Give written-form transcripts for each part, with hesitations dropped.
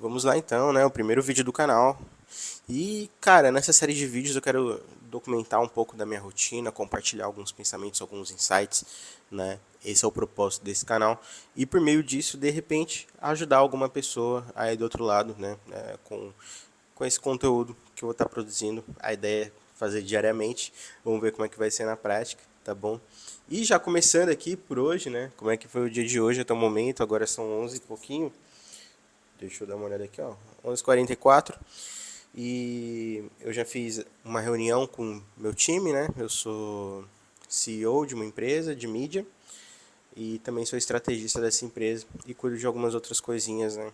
Vamos lá então, né? O primeiro vídeo do canal. E, cara, nessa série de vídeos eu quero documentar um pouco da minha rotina, compartilhar alguns pensamentos, alguns insights, né? Esse é o propósito desse canal. E por meio disso, de repente, ajudar alguma pessoa aí do outro lado, né? Com esse conteúdo que eu vou estar produzindo. A ideia é fazer diariamente. Vamos ver como é que vai ser na prática, tá bom? E já começando aqui por hoje, né? Como é que foi o dia de hoje até o momento? Agora são 11 e pouquinho. Deixa eu dar uma olhada aqui, ó. 11h44. E eu já fiz uma reunião com meu time, né? Eu sou CEO de uma empresa de mídia e também sou estrategista dessa empresa e cuido de algumas outras coisinhas, né?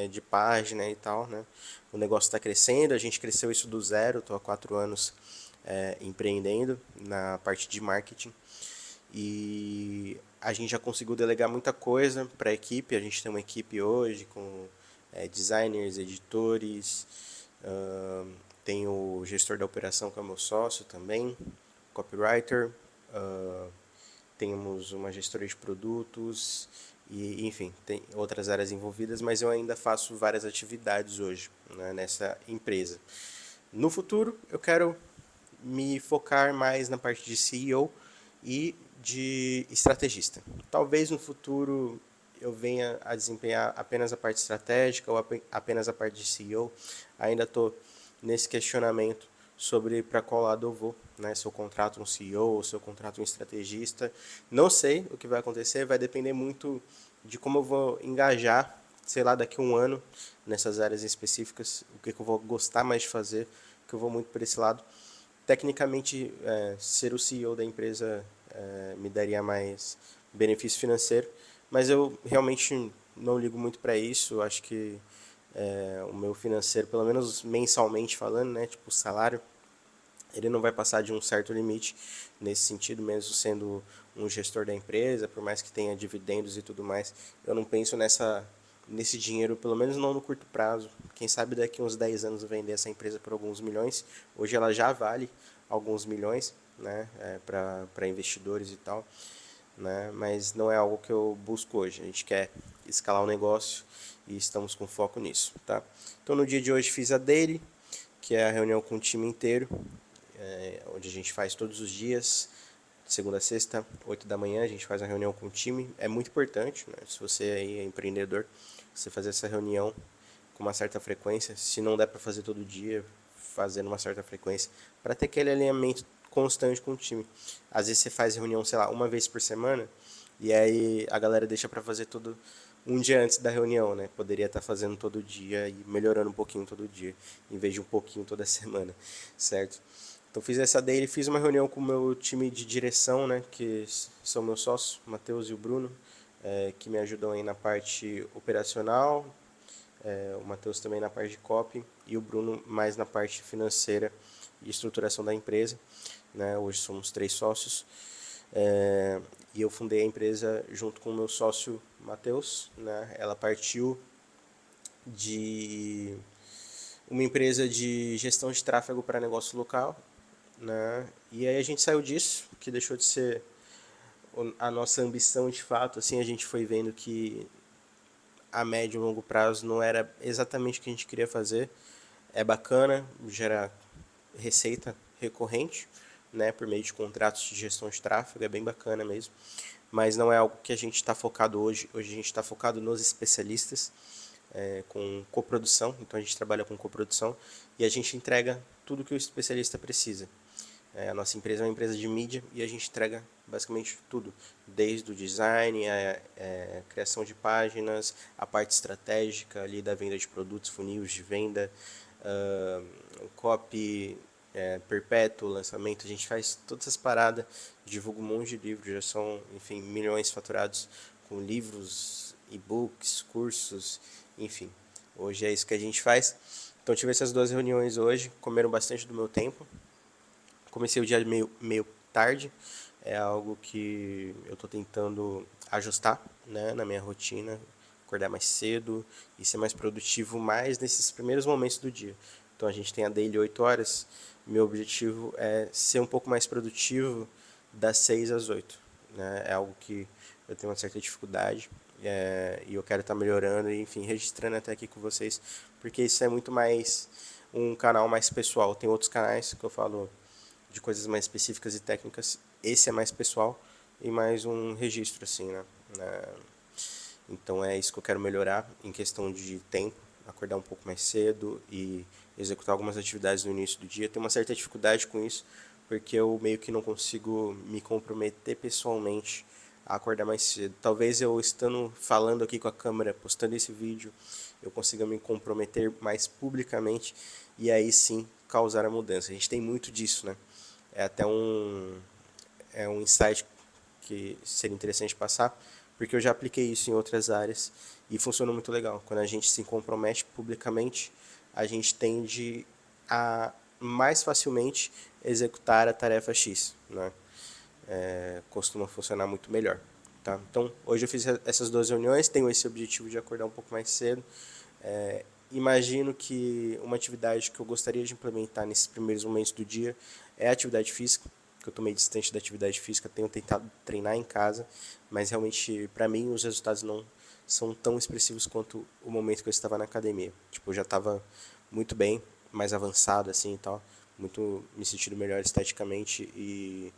De página e tal, né? O negócio está crescendo, a gente cresceu isso do zero, estou há 4 anos empreendendo na parte de marketing e a gente já conseguiu delegar muita coisa para a equipe. A gente tem uma equipe hoje com designers, editores, tem o gestor da operação que é o meu sócio também, copywriter, temos uma gestora de produtos e, enfim, tem outras áreas envolvidas, mas eu ainda faço várias atividades hoje, né, nessa empresa. No futuro, eu quero me focar mais na parte de CEO e de estrategista. Talvez no futuro eu venha a desempenhar apenas a parte estratégica ou apenas a parte de CEO. Ainda estou nesse questionamento sobre para qual lado eu vou, né? Se eu contrato um CEO ou se eu contrato um estrategista. Não sei o que vai acontecer, vai depender muito de como eu vou engajar, sei lá, daqui a um ano nessas áreas específicas, o que eu vou gostar mais de fazer, que eu vou muito por esse lado. Tecnicamente, ser o CEO da empresa me daria mais benefício financeiro, mas eu realmente não ligo muito para isso. Eu acho que o meu financeiro, pelo menos mensalmente falando, né, tipo o salário, ele não vai passar de um certo limite nesse sentido, mesmo sendo um gestor da empresa, por mais que tenha dividendos e tudo mais. Eu não penso nesse dinheiro, pelo menos não no curto prazo. Quem sabe daqui a uns 10 anos vender essa empresa por alguns milhões. Hoje ela já vale alguns milhões, né, para investidores e tal, né, mas não é algo que eu busco hoje. A gente quer escalar o negócio e estamos com foco nisso, tá? Então no dia de hoje fiz a daily, que é a reunião com o time inteiro, onde a gente faz todos os dias, de segunda a sexta, 8 da manhã, a gente faz uma reunião com o time. É muito importante, né? Se você aí é empreendedor, você fazer essa reunião com uma certa frequência. Se não der para fazer todo dia, fazendo uma certa frequência, para ter aquele alinhamento constante com o time. Às vezes você faz reunião, sei lá, uma vez por semana, e aí a galera deixa para fazer tudo um dia antes da reunião, né? Poderia estar fazendo todo dia e melhorando um pouquinho todo dia, em vez de um pouquinho toda semana, certo? Então fiz essa daily, fiz uma reunião com o meu time de direção, né, que são meus sócios, o Matheus e o Bruno, que me ajudam aí na parte operacional, o Matheus também na parte de copy e o Bruno mais na parte financeira e estruturação da empresa. Né? Hoje somos 3 sócios. E eu fundei a empresa junto com o meu sócio Matheus. Né? Ela partiu de uma empresa de gestão de tráfego para negócio local. Né? E aí a gente saiu disso, que deixou de ser a nossa ambição de fato. Assim, a gente foi vendo que a médio e longo prazo não era exatamente o que a gente queria fazer. É bacana, gera receita recorrente, né, por meio de contratos de gestão de tráfego, é bem bacana mesmo, mas não é algo que a gente está focado hoje. Hoje a gente está focado nos especialistas, com coprodução, então a gente trabalha com coprodução e a gente entrega tudo que o especialista precisa. A nossa empresa é uma empresa de mídia e a gente entrega basicamente tudo, desde o design, a criação de páginas, a parte estratégica ali da venda de produtos, funis de venda, copy, perpétuo, lançamento. A gente faz todas essas paradas, divulga um monte de livros, já são, enfim, milhões faturados com livros, e-books, cursos, enfim. Hoje é isso que a gente faz. Então tive essas 2 reuniões hoje, comeram bastante do meu tempo. Comecei o dia meio tarde, é algo que eu estou tentando ajustar, né, na minha rotina, acordar mais cedo e ser mais produtivo mais nesses primeiros momentos do dia. Então a gente tem a daily 8 horas, meu objetivo é ser um pouco mais produtivo das 6 às 8. Né? É algo que eu tenho uma certa dificuldade e eu quero estar melhorando e, enfim, registrando até aqui com vocês, porque isso é muito mais um canal mais pessoal. Tem outros canais que eu falo de coisas mais específicas e técnicas. Esse é mais pessoal e mais um registro, assim, né? Então é isso que eu quero melhorar em questão de tempo, acordar um pouco mais cedo e executar algumas atividades no início do dia. Tenho uma certa dificuldade com isso, porque eu meio que não consigo me comprometer pessoalmente a acordar mais cedo. Talvez eu estando falando aqui com a câmera, postando esse vídeo, eu consiga me comprometer mais publicamente e aí sim causar a mudança. A gente tem muito disso, né? É até um insight que seria interessante passar, porque eu já apliquei isso em outras áreas e funciona muito legal. Quando a gente se compromete publicamente, a gente tende a mais facilmente executar a tarefa X, né? Costuma funcionar muito melhor. Tá? Então, hoje eu fiz essas 2 reuniões, tenho esse objetivo de acordar um pouco mais cedo. Imagino que uma atividade que eu gostaria de implementar nesses primeiros momentos do dia é a atividade física, que eu estou meio distante da atividade física, tenho tentado treinar em casa, mas realmente, para mim, os resultados não são tão expressivos quanto o momento que eu estava na academia. Tipo, eu já estava muito bem, mais avançado assim e tal, muito me sentindo melhor esteticamente e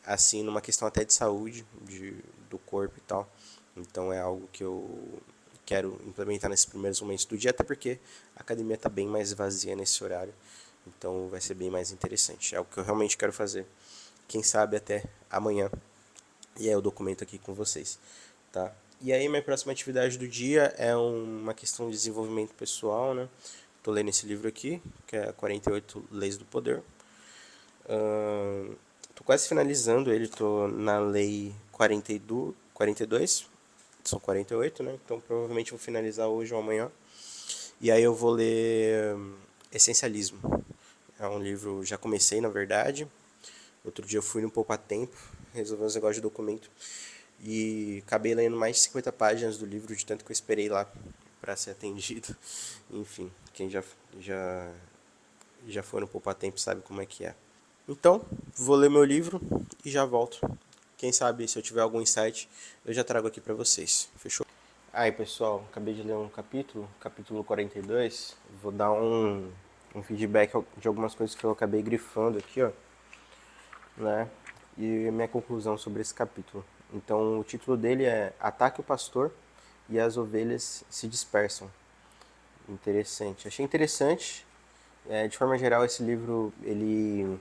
assim numa questão até de saúde do corpo e tal. Então é algo que eu quero implementar nesses primeiros momentos do dia, até porque a academia está bem mais vazia nesse horário, então vai ser bem mais interessante. É o que eu realmente quero fazer. Quem sabe até amanhã. E aí eu documento aqui com vocês, tá? E aí minha próxima atividade do dia é uma questão de desenvolvimento pessoal, né? Tô lendo esse livro aqui, que é 48 Leis do Poder. Tô quase finalizando ele, tô na lei 42, são 48, né? Então provavelmente vou finalizar hoje ou amanhã. E aí eu vou ler Essencialismo. É um livro, já comecei na verdade. Outro dia eu fui no Poupa Tempo, resolvi uns negócios de documento. E acabei lendo mais de 50 páginas do livro, de tanto que eu esperei lá para ser atendido. Enfim, quem já foi no Poupa Tempo sabe como é que é. Então, vou ler meu livro e já volto. Quem sabe, se eu tiver algum insight, eu já trago aqui para vocês. Fechou? Aí, pessoal, acabei de ler um capítulo, capítulo 42. Vou dar um feedback de algumas coisas que eu acabei grifando aqui, ó, né? E minha conclusão sobre esse capítulo. Então, o título dele é Ataque o Pastor e as Ovelhas se Dispersam. Interessante. Achei interessante. De forma geral, esse livro ele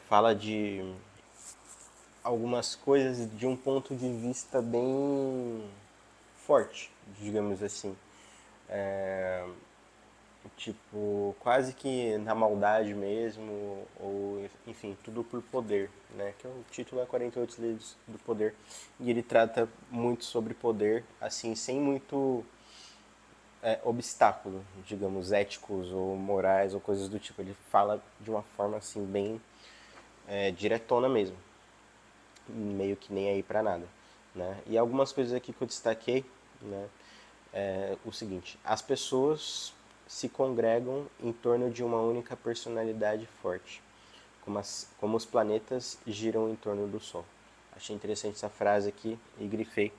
fala de algumas coisas de um ponto de vista bem forte, digamos assim. Tipo, quase que na maldade mesmo, ou enfim, tudo por poder, né? Que o título é 48 Leis do Poder. E ele trata muito sobre poder, assim, sem muito obstáculo, digamos, éticos ou morais ou coisas do tipo. Ele fala de uma forma, assim, bem diretona mesmo. Meio que nem aí pra nada, né? E algumas coisas aqui que eu destaquei, né? O seguinte: as pessoas se congregam em torno de uma única personalidade forte, como os planetas giram em torno do Sol. Achei interessante essa frase aqui e grifei.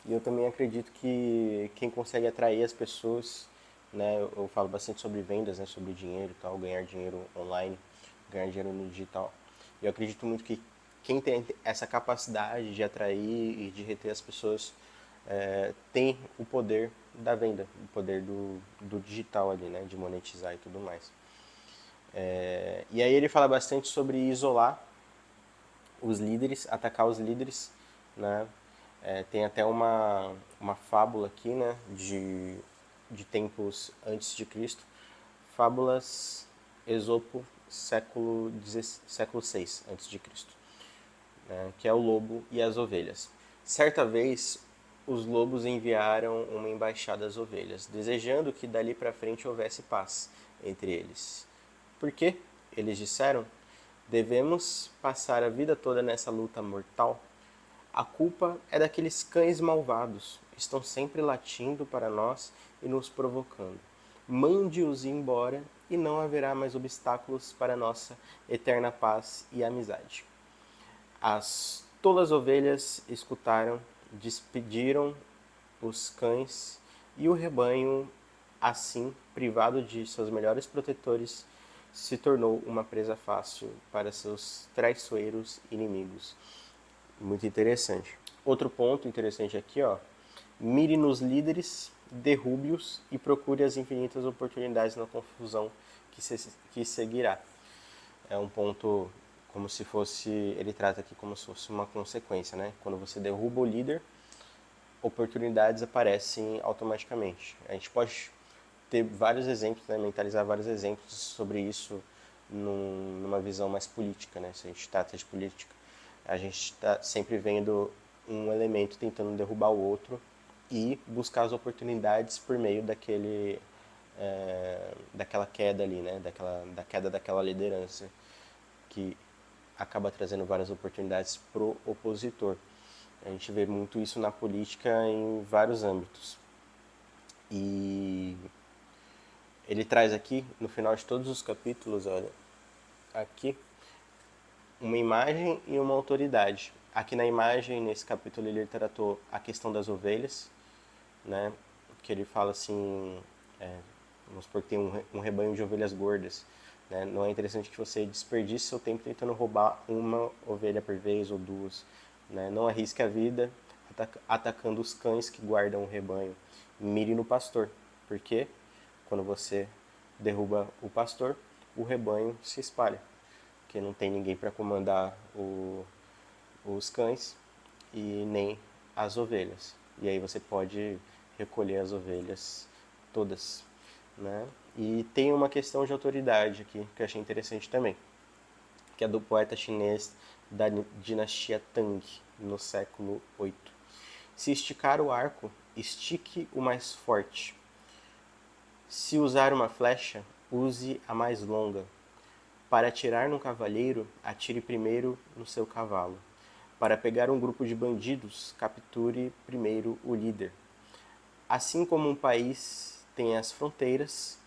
E eu também acredito que quem consegue atrair as pessoas, né, eu falo bastante sobre vendas, né, sobre dinheiro e tal, ganhar dinheiro online, ganhar dinheiro no digital. E eu acredito muito que quem tem essa capacidade de atrair e de reter as pessoas tem o poder da venda, o poder do digital ali, né, de monetizar e tudo mais. E aí ele fala bastante sobre isolar os líderes, atacar os líderes, né? Tem até uma fábula aqui, né, de tempos antes de Cristo, fábulas Esopo, século 6 antes de Cristo, né, que é o lobo e as ovelhas. Certa vez, os lobos enviaram uma embaixada às ovelhas, desejando que dali para frente houvesse paz entre eles. Por quê? Eles disseram: devemos passar a vida toda nessa luta mortal? A culpa é daqueles cães malvados. Estão sempre latindo para nós e nos provocando. Mande-os embora e não haverá mais obstáculos para nossa eterna paz e amizade. As tolas ovelhas escutaram despediram os cães e o rebanho, assim, privado de seus melhores protetores, se tornou uma presa fácil para seus traiçoeiros inimigos. Muito interessante. Outro ponto interessante aqui, ó. Mire nos líderes, derrube-os e procure as infinitas oportunidades na confusão que seguirá. É um ponto como se fosse, ele trata aqui como se fosse uma consequência, né? Quando você derruba o líder, oportunidades aparecem automaticamente. A gente pode ter vários exemplos, né? Mentalizar vários exemplos sobre isso numa visão mais política, né? Se a gente trata de política, a gente está sempre vendo um elemento tentando derrubar o outro e buscar as oportunidades por meio daquela queda ali, né? Da queda daquela liderança que acaba trazendo várias oportunidades pro opositor. A gente vê muito isso na política em vários âmbitos. E ele traz aqui, no final de todos os capítulos, olha, aqui, uma imagem e uma autoridade. Aqui na imagem, nesse capítulo, ele tratou a questão das ovelhas, né? Que ele fala assim, vamos supor que tem um rebanho de ovelhas gordas, né? Não é interessante que você desperdice seu tempo tentando roubar uma ovelha por vez ou duas, né? Não arrisque a vida atacando os cães que guardam o rebanho. Mire no pastor, porque quando você derruba o pastor, o rebanho se espalha, porque não tem ninguém para comandar os cães e nem as ovelhas. E aí você pode recolher as ovelhas todas, né? E tem uma questão de autoridade aqui que eu achei interessante também, que é do poeta chinês da dinastia Tang, no século VIII. Se esticar o arco, estique o mais forte. Se usar uma flecha, use a mais longa. Para atirar num cavalheiro, atire primeiro no seu cavalo. Para pegar um grupo de bandidos, capture primeiro o líder. Assim como um país tem as fronteiras,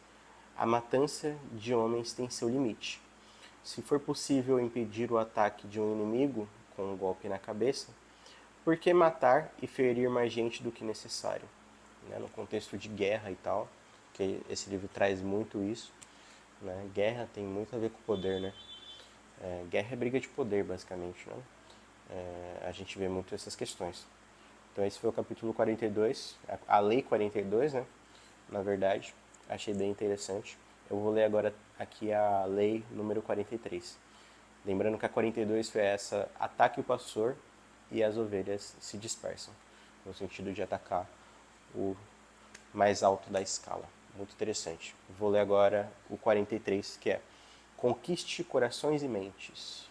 a matança de homens tem seu limite. Se for possível impedir o ataque de um inimigo com um golpe na cabeça, por que matar e ferir mais gente do que necessário? Né? No contexto de guerra e tal, que esse livro traz muito isso. Né? Guerra tem muito a ver com poder, né? Guerra é briga de poder, basicamente, né? A gente vê muito essas questões. Então esse foi o capítulo 42, a lei 42, né? Na verdade, achei bem interessante. Eu vou ler agora aqui a lei número 43. Lembrando que a 42 foi essa: ataque o pastor e as ovelhas se dispersam, no sentido de atacar o mais alto da escala. Muito interessante. Vou ler agora o 43, que é: conquiste corações e mentes.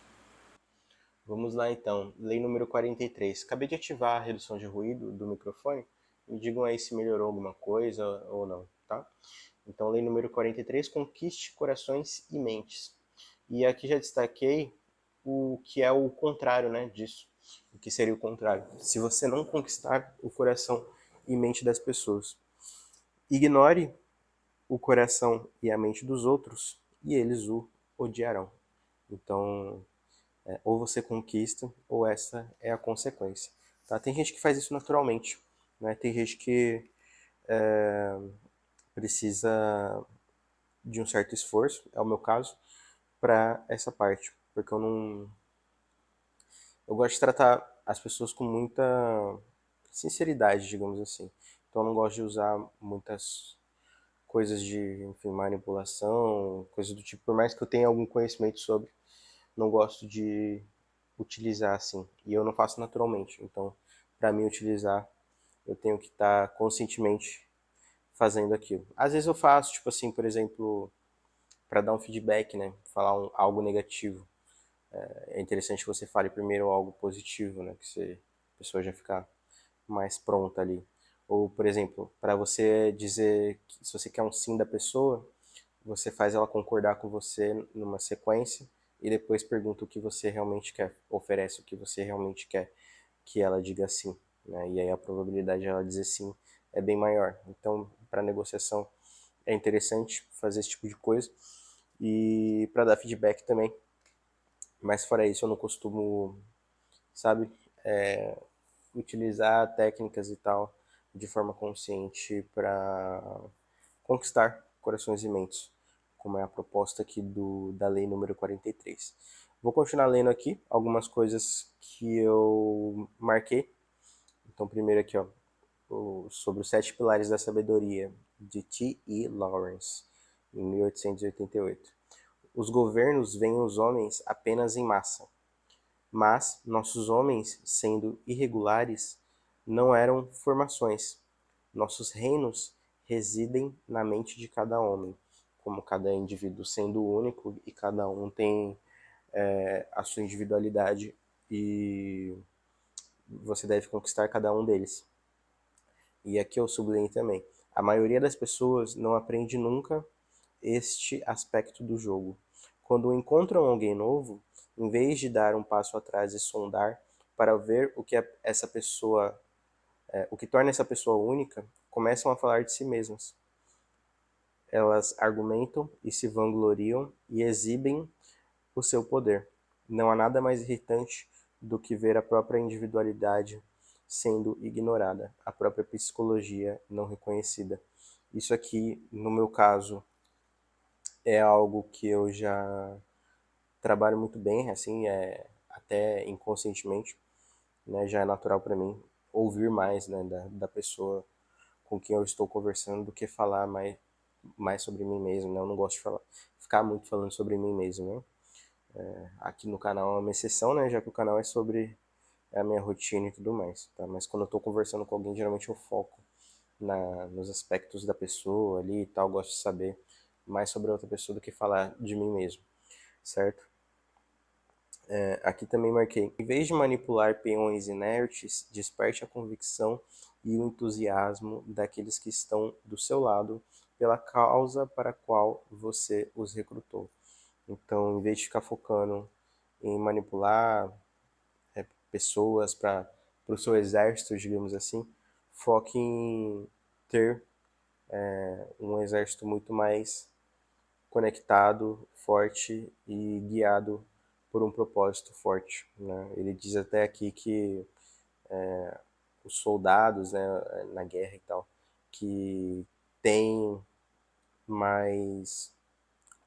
Vamos lá então, lei número 43. Acabei de ativar a redução de ruído do microfone. Me digam aí se melhorou alguma coisa ou não, tá? Então, lei número 43, conquiste corações e mentes. E aqui já destaquei o que é o contrário, né, disso. O que seria o contrário? Se você não conquistar o coração e mente das pessoas, ignore o coração e a mente dos outros e eles o odiarão. Então, ou você conquista ou essa é a consequência. Tá? Tem gente que faz isso naturalmente, né? Tem gente que precisa de um certo esforço, é o meu caso, para essa parte, porque eu gosto de tratar as pessoas com muita sinceridade, digamos assim. Então eu não gosto de usar muitas coisas de, enfim, manipulação, coisas do tipo, por mais que eu tenha algum conhecimento sobre, não gosto de utilizar assim. E eu não faço naturalmente. Então, para mim utilizar, eu tenho que estar conscientemente fazendo aquilo. Às vezes eu faço, tipo assim, por exemplo, para dar um feedback, né? Falar algo negativo. É interessante que você fale primeiro algo positivo, né? A pessoa já ficar mais pronta ali. Ou, por exemplo, para você dizer que se você quer um sim da pessoa, você faz ela concordar com você numa sequência e depois pergunta o que você realmente quer, oferece o que você realmente quer que ela diga sim, né? E aí a probabilidade de ela dizer sim é bem maior. Então, para negociação é interessante fazer esse tipo de coisa e para dar feedback também. Mas fora isso, eu não costumo, sabe, utilizar técnicas e tal de forma consciente para conquistar corações e mentes, como é a proposta aqui da lei número 43. Vou continuar lendo aqui algumas coisas que eu marquei. Então, primeiro aqui, ó, sobre os 7 pilares da sabedoria, de T.E. Lawrence, em 1888. Os governos veem os homens apenas em massa, mas nossos homens, sendo irregulares, não eram formações. Nossos reinos residem na mente de cada homem, como cada indivíduo sendo único e cada um tem a sua individualidade e você deve conquistar cada um deles. E aqui eu sublinhei também. A maioria das pessoas não aprende nunca este aspecto do jogo. Quando encontram alguém novo, em vez de dar um passo atrás e sondar para ver o que essa pessoa, o que torna essa pessoa única, começam a falar de si mesmas. Elas argumentam e se vangloriam e exibem o seu poder. Não há nada mais irritante do que ver a própria individualidade sendo ignorada, a própria psicologia não reconhecida. Isso aqui, no meu caso, é algo que eu já trabalho muito bem, assim, até inconscientemente, né, já é natural para mim ouvir mais, né, da pessoa com quem eu estou conversando do que falar mais sobre mim mesmo, né? Eu não gosto de ficar muito falando sobre mim mesmo, né? Aqui no canal é uma exceção, né? Já que o canal é sobre a minha rotina e tudo mais, tá? Mas quando eu tô conversando com alguém, geralmente eu foco nos aspectos da pessoa ali e tal, eu gosto de saber mais sobre a outra pessoa do que falar de mim mesmo, certo? Aqui também marquei, em vez de manipular peões inertes, desperte a convicção e o entusiasmo daqueles que estão do seu lado pela causa para a qual você os recrutou. Então, em vez de ficar focando em manipular pessoas para o seu exército, digamos assim, foque em ter um exército muito mais conectado, forte e guiado por um propósito forte, né? Ele diz até aqui que os soldados, né, na guerra e tal, que têm mais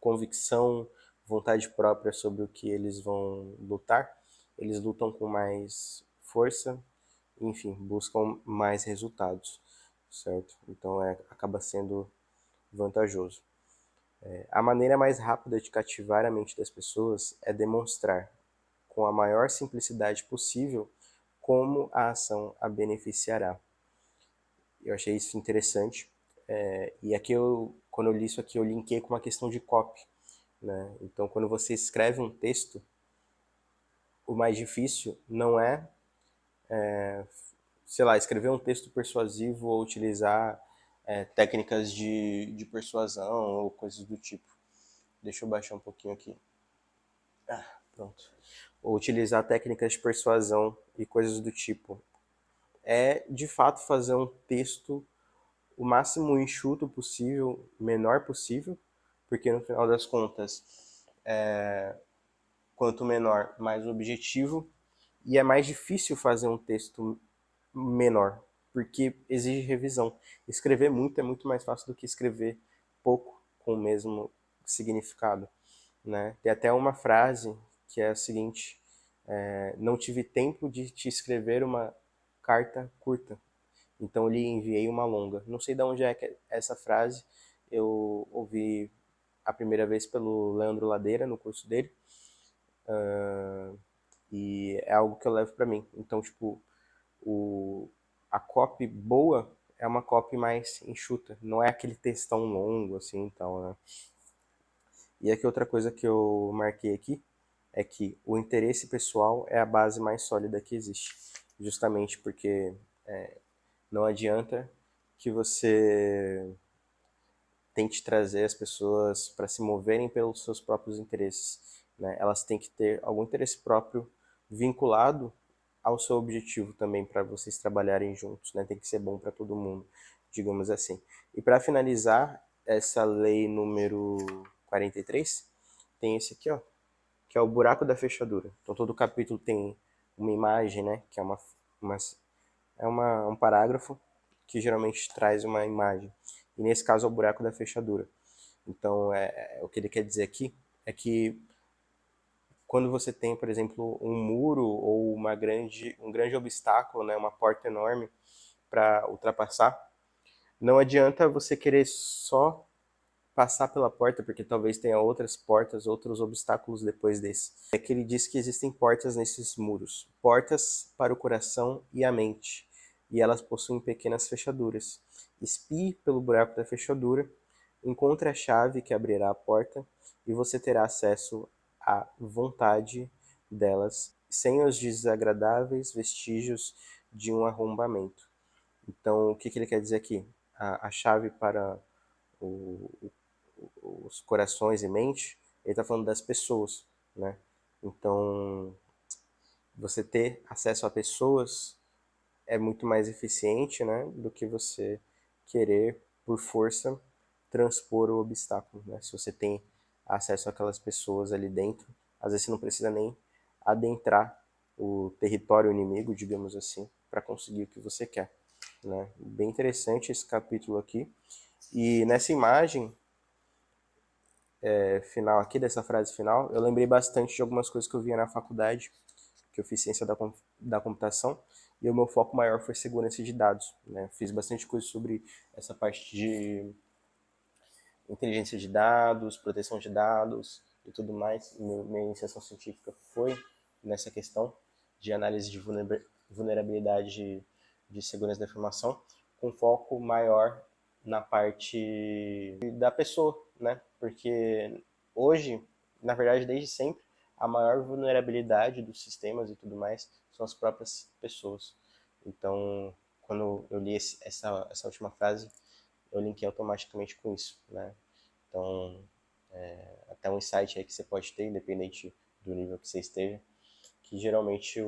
convicção, vontade própria sobre o que eles vão lutar, eles lutam com mais força, enfim, buscam mais resultados, certo? Então acaba sendo vantajoso. A maneira mais rápida de cativar a mente das pessoas é demonstrar, com a maior simplicidade possível, como a ação a beneficiará. Eu achei isso interessante. E aqui quando eu li isso aqui, eu linkei com uma questão de copy, né? Então, quando você escreve um texto, o mais difícil não é, sei lá, escrever um texto persuasivo ou utilizar técnicas de persuasão ou coisas do tipo. Deixa eu baixar um pouquinho aqui. Pronto. Ou utilizar técnicas de persuasão e coisas do tipo. É, de fato, fazer um texto o máximo enxuto possível, menor possível, porque no final das contas, quanto menor, mais objetivo, e é mais difícil fazer um texto menor, porque exige revisão. Escrever muito é muito mais fácil do que escrever pouco com o mesmo significado, né? Tem até uma frase que é a seguinte: não tive tempo de te escrever uma carta curta, então lhe enviei uma longa. Não sei de onde é que é essa frase, eu ouvi a primeira vez pelo Leandro Ladeira no curso dele, e é algo que eu levo para mim. Então, tipo, a copy boa é uma copy mais enxuta, não é aquele textão longo assim, então, né? E aqui outra coisa que eu marquei aqui é que o interesse pessoal é a base mais sólida que existe, justamente porque não adianta que você tente trazer as pessoas para se moverem pelos seus próprios interesses, né? Elas têm que ter algum interesse próprio vinculado ao seu objetivo também para vocês trabalharem juntos, né? Tem que ser bom para todo mundo, digamos assim. E para finalizar essa lei número 43, tem esse aqui, ó, que é o buraco da fechadura. Então todo capítulo tem uma imagem, né, que é uma é um parágrafo que geralmente traz uma imagem. E nesse caso é o buraco da fechadura. Então, o que ele quer dizer aqui é que quando você tem, por exemplo, um muro ou um grande obstáculo, né, uma porta enorme para ultrapassar, não adianta você querer só passar pela porta, porque talvez tenha outras portas, outros obstáculos depois desse. É que ele diz que existem portas nesses muros, portas para o coração e a mente, e elas possuem pequenas fechaduras. Espie pelo buraco da fechadura, encontre a chave que abrirá a porta, e você terá acesso à vontade delas, sem os desagradáveis vestígios de um arrombamento. Então, o que ele quer dizer aqui? A chave para o, os corações e mente, ele está falando das pessoas, né? Então, você ter acesso a pessoas é muito mais eficiente, né, do que você querer, por força, transpor o obstáculo, né? Se você tem acesso àquelas pessoas ali dentro, às vezes você não precisa nem adentrar o território inimigo, digamos assim, para conseguir o que você quer, né? Bem interessante esse capítulo aqui. E nessa imagem final aqui, dessa frase final, eu lembrei bastante de algumas coisas que eu via na faculdade, que eu fiz ciência da computação, e o meu foco maior foi segurança de dados, né? Fiz bastante coisa sobre essa parte de inteligência de dados, proteção de dados e tudo mais. Minha iniciação científica foi nessa questão de análise de vulnerabilidade de segurança da informação, com foco maior na parte da pessoa, né? Porque hoje, na verdade, desde sempre, a maior vulnerabilidade dos sistemas e tudo mais são as próprias pessoas. Então, quando eu li essa última frase, eu linkei automaticamente com isso, né? Então, até um insight aí que você pode ter, independente do nível que você esteja, que geralmente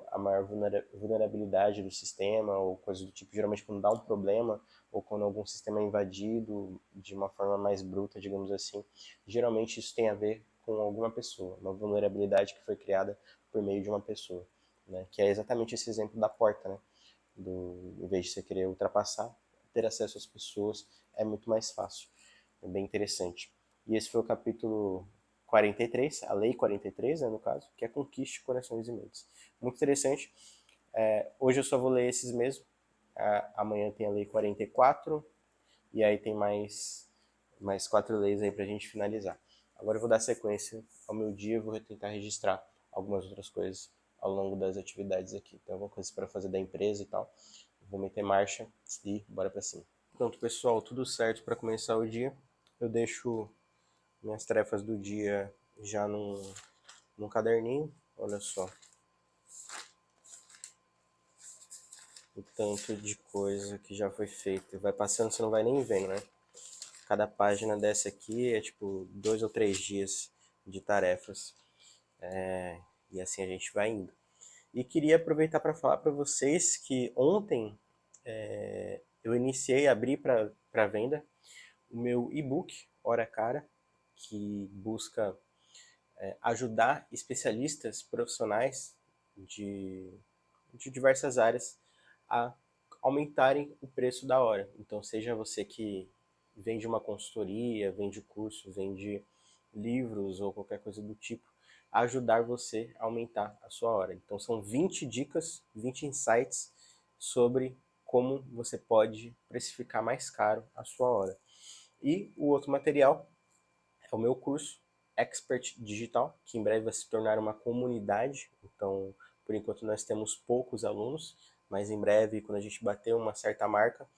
a maior vulnerabilidade do sistema ou coisa do tipo, geralmente quando dá um problema ou quando algum sistema é invadido de uma forma mais bruta, digamos assim, geralmente isso tem a ver com alguma pessoa, uma vulnerabilidade que foi criada por meio de uma pessoa, né? Que é exatamente esse exemplo da porta, né? Em vez de você querer ultrapassar, ter acesso às pessoas é muito mais fácil. É bem interessante. E esse foi o capítulo 43, a Lei 43, né, no caso, que é Conquiste Corações e Mentes. Muito interessante. Hoje eu só vou ler esses mesmo. Amanhã tem a Lei 44, e aí tem mais 4 leis aí pra gente finalizar. Agora eu vou dar sequência ao meu dia, vou tentar registrar algumas outras coisas ao longo das atividades aqui. Tem alguma coisa para fazer da empresa e tal. Vou meter marcha e bora pra cima. Pronto, pessoal, tudo certo para começar o dia. Eu deixo minhas tarefas do dia já num caderninho. Olha só o tanto de coisa que já foi feita. Vai passando, você não vai nem vendo, né? Cada página dessa aqui é tipo 2 ou 3 dias de tarefas. E assim a gente vai indo. E queria aproveitar para falar para vocês que ontem eu iniciei, abri para venda o meu e-book Hora Cara, que busca ajudar especialistas profissionais de, de diversas áreas a aumentarem o preço da hora. Então, seja você que vende uma consultoria, vende curso, vende livros ou qualquer coisa do tipo, ajudar você a aumentar a sua hora. Então, são 20 dicas, 20 insights sobre como você pode precificar mais caro a sua hora. E o outro material é o meu curso Expert Digital, que em breve vai se tornar uma comunidade. Então, por enquanto nós temos poucos alunos, mas em breve, quando a gente bater uma certa marca,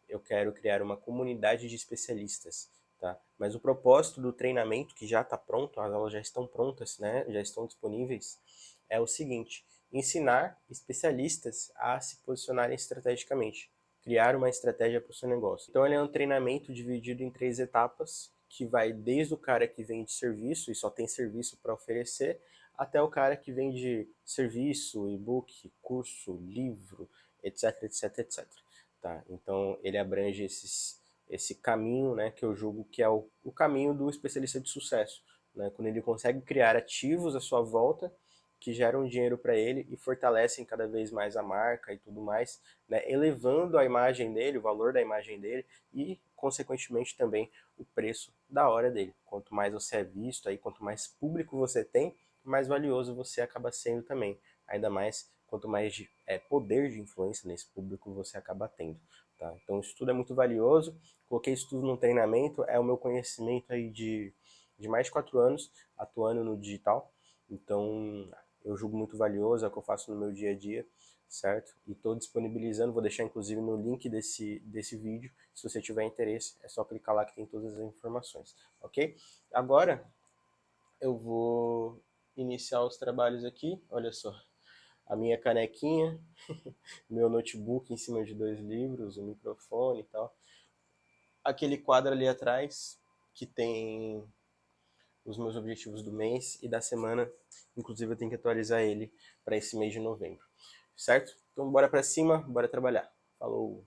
eu quero criar uma comunidade de especialistas, tá? Mas o propósito do treinamento, que já está pronto, as aulas já estão prontas, né? Já estão disponíveis, é o seguinte: ensinar especialistas a se posicionarem estrategicamente, criar uma estratégia para o seu negócio. Então ele é um treinamento dividido em 3 etapas, que vai desde o cara que vende serviço e só tem serviço para oferecer, até o cara que vende serviço, e-book, curso, livro, etc, etc, etc. Tá? Então ele abrange esse caminho, né, que eu julgo que é o caminho do especialista de sucesso, né? Quando ele consegue criar ativos à sua volta que geram dinheiro para ele e fortalecem cada vez mais a marca e tudo mais, né, elevando a imagem dele, o valor da imagem dele e, consequentemente, também o preço da hora dele. Quanto mais você é visto, aí, quanto mais público você tem, mais valioso você acaba sendo também. Ainda mais quanto mais poder de influência nesse público você acaba tendo. Tá? Então, isso tudo é muito valioso. Coloquei isso tudo no treinamento, é o meu conhecimento aí de mais de 4 anos atuando no digital. Então, eu julgo muito valioso, é o que eu faço no meu dia a dia, certo? E estou disponibilizando, vou deixar inclusive no link desse vídeo, se você tiver interesse, é só clicar lá que tem todas as informações, ok? Agora, eu vou iniciar os trabalhos aqui, olha só, a minha canequinha, meu notebook em cima de 2 livros, o microfone e tal, aquele quadro ali atrás que tem os meus objetivos do mês e da semana. Inclusive eu tenho que atualizar ele para esse mês de novembro. Certo? Então bora para cima, bora trabalhar. Falou!